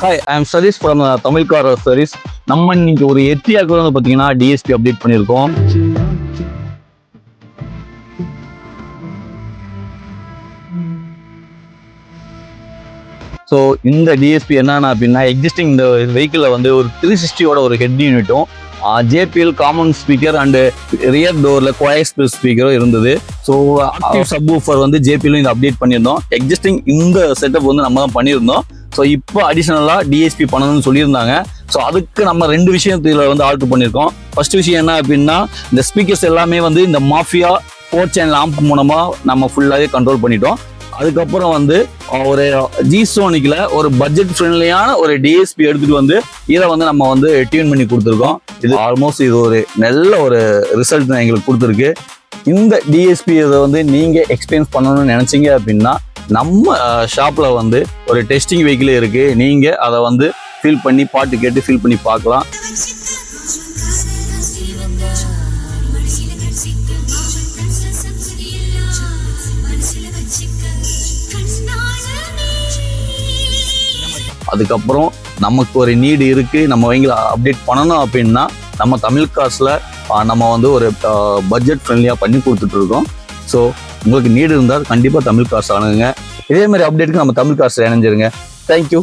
Hi, I am Satish from Tamil car service. நம்ம இன்னைக்கு ஒரு எர்டிகாக்கு வந்து பார்த்தீங்கன்னா டிஎஸ்பி அப்டேட் பண்ணியிருக்கோம். ஸோ இந்த டிஎஸ்பி என்னன்னா அப்படின்னா எக்ஸிஸ்டிங் இந்த வெஹிக்கிளில் வந்து ஒரு 360 ஒரு ஹெட் யூனிட்டும் JBL common speaker and rear டோரில் கோயக்ஸ் ஸ்பீக்கரும் இருந்தது. ஸோ சப் ஊஃபர் வந்து ஜேபிஎலும் இதை அப்டேட் பண்ணியிருந்தோம். எக்ஸிஸ்டிங் இந்த செட்டப் வந்து நம்ம தான் பண்ணியிருந்தோம். ஸோ இப்போ அடிஷனலாக டிஎஸ்பி பண்ணணும்னு சொல்லியிருந்தாங்க. ஸோ அதுக்கு நம்ம 2 விஷயத்துல வந்து ஆல்டர் பண்ணியிருக்கோம். ஃபர்ஸ்ட் விஷயம் என்ன அப்படின்னா, இந்த ஸ்பீக்கர்ஸ் எல்லாமே வந்து இந்த மாஃபியா 4 சேனல் ஆம்ப் மூலமாக நம்ம ஃபுல்லாகவே கண்ட்ரோல் பண்ணிட்டோம். அதுக்கப்புறம் வந்து ஒரு ஜிசோனிக்ல ஒரு பட்ஜெட் ஃப்ரெண்ட்லியான ஒரு டிஎஸ்பி எடுத்துட்டு வந்து இதை வந்து நம்ம வந்து டியூன் பண்ணி கொடுத்துருக்கோம். இது ஆல்மோஸ்ட் இது ஒரு நல்ல ஒரு ரிசல்ட் தான் எங்களுக்கு கொடுத்துருக்கு. இந்த டிஎஸ்பி இதை வந்து நீங்க எக்ஸ்பீரியன்ஸ் பண்ணணும்னு நினைச்சீங்க அப்படின்னா நம்ம ஷாப்ல வந்து ஒரு டெஸ்டிங் வெஹிக்கிள் இருக்கு. நீங்க அதை வந்து ஃபீல் பண்ணி பாட்டு கேட்டு ஃபீல் பண்ணி பார்க்கலாம். அதுக்கப்புறம் நமக்கு ஒரு நீடு இருக்கு, நம்ம வெஹிக்கிள் அப்டேட் பண்ணணும் அப்படின்னா நம்ம தமிழ் கார்ஸ்ல நம்ம வந்து ஒரு பட்ஜெட் ஃப்ரெண்ட்லியா பண்ணி கொடுத்துட்டு இருக்கோம். ஸோ உங்களுக்கு நீடு இருந்தால் கண்டிப்பா தமிழ் கார்ஸ் அணுகுங்க. இதே மாதிரி அப்டேட்டுக்கு நம்ம தமிழ் கார்ஸ் இணைஞ்சிருங்க. தேங்க்யூ.